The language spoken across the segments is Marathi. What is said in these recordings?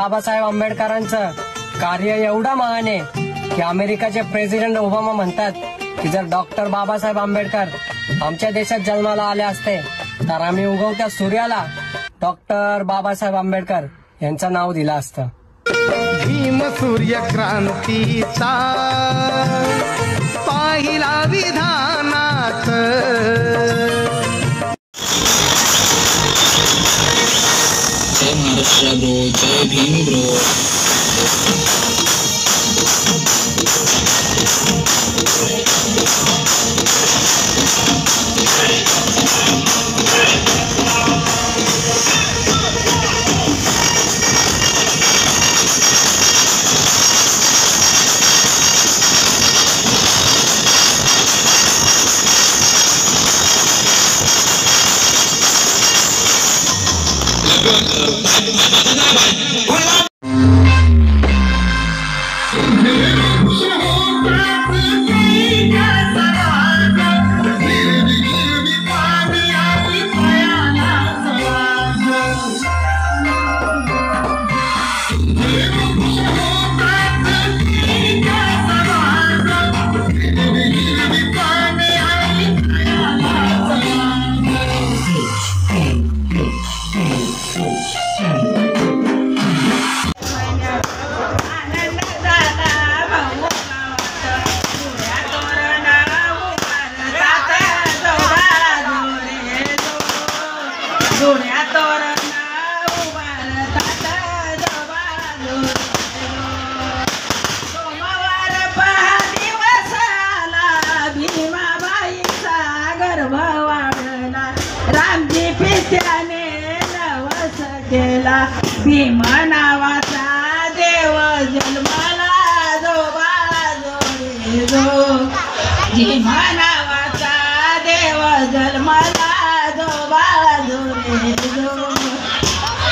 बाबासाहेब आंबेडकरांचं कार्य एवढं महान आहे की अमेरिकाचे प्रेसिडेंट ओबामा म्हणतात की जर डॉक्टर बाबासाहेब आंबेडकर आमच्या देशात जन्माला आले असते तर आम्ही उगवत्या सूर्याला डॉक्टर बाबासाहेब आंबेडकर यांचं नाव दिलं असतं. भीम सूर्य क्रांतीचा पाहिला विधानात जय महाराष्ट्र ब्रो, जय भीम ब्रो. भीम नावाचा देव जन्माला जो बाळा जो रे जो. भीम नावाचा देव जन्माला जो बाळा जो रे जो.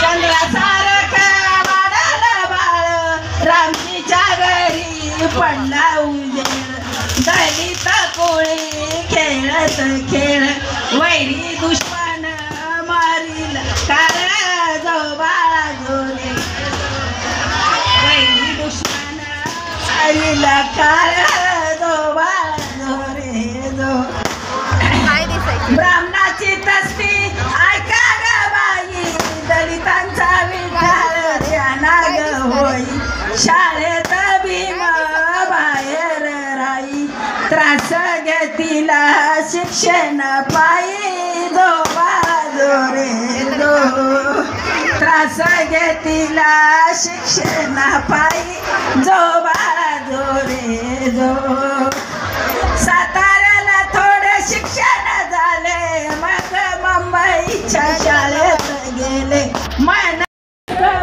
चंद्रासारखं वाढाला बाळ रामजीच्या घरी पडला उजेड. दलित कोळी खेळत खेळ वैरी दुश्मन मारील कारण जो बाळा जो रे. वैरी दुश्मन मारील कारण जो बाळा जो रे जो. ब्राह्मणाची तस्ती ऐका ग बाई दलितांचा विठाळ ध्याना ग होई. शाळेत भीम बाहेर राई त्रास घेतीला शिक्षण पायी जो बाळा जो रे जो. त्रास घेतीला शिक्षण पायी जो बाळा जो रे जो. साताऱ्याला थोडे शिक्षण झाले मग मुंबईच्या शाळेत गेले.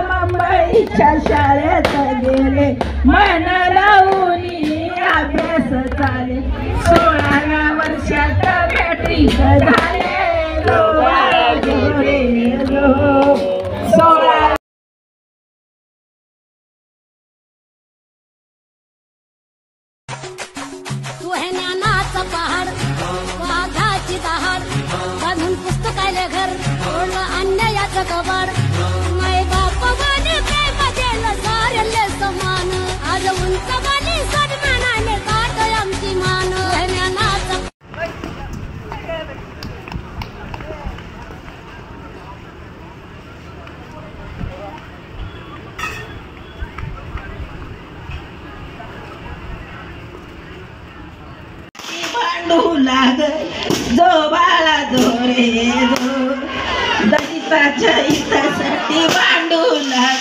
मुंबईच्या शाळेत गेले मन लावून अभ्यास चाले. 16व्या वर्षात मॅट्रिक झाले जो बाळा जो रे जो. 16 तू हे ज्ञानाचा पहाड वाघाची दहाड बांधून पुस्तकाले घर ओढलं अन्यायाचं कबाड. माय बाप माने प्रेम दिलं सारेले समान आज उंच माने सन्मानाने काढ आमची मान. हे ज्ञानाचा भांडू लागल जो बाळा जो रे जो. दलिताच्या हितासाठी भांडू लागल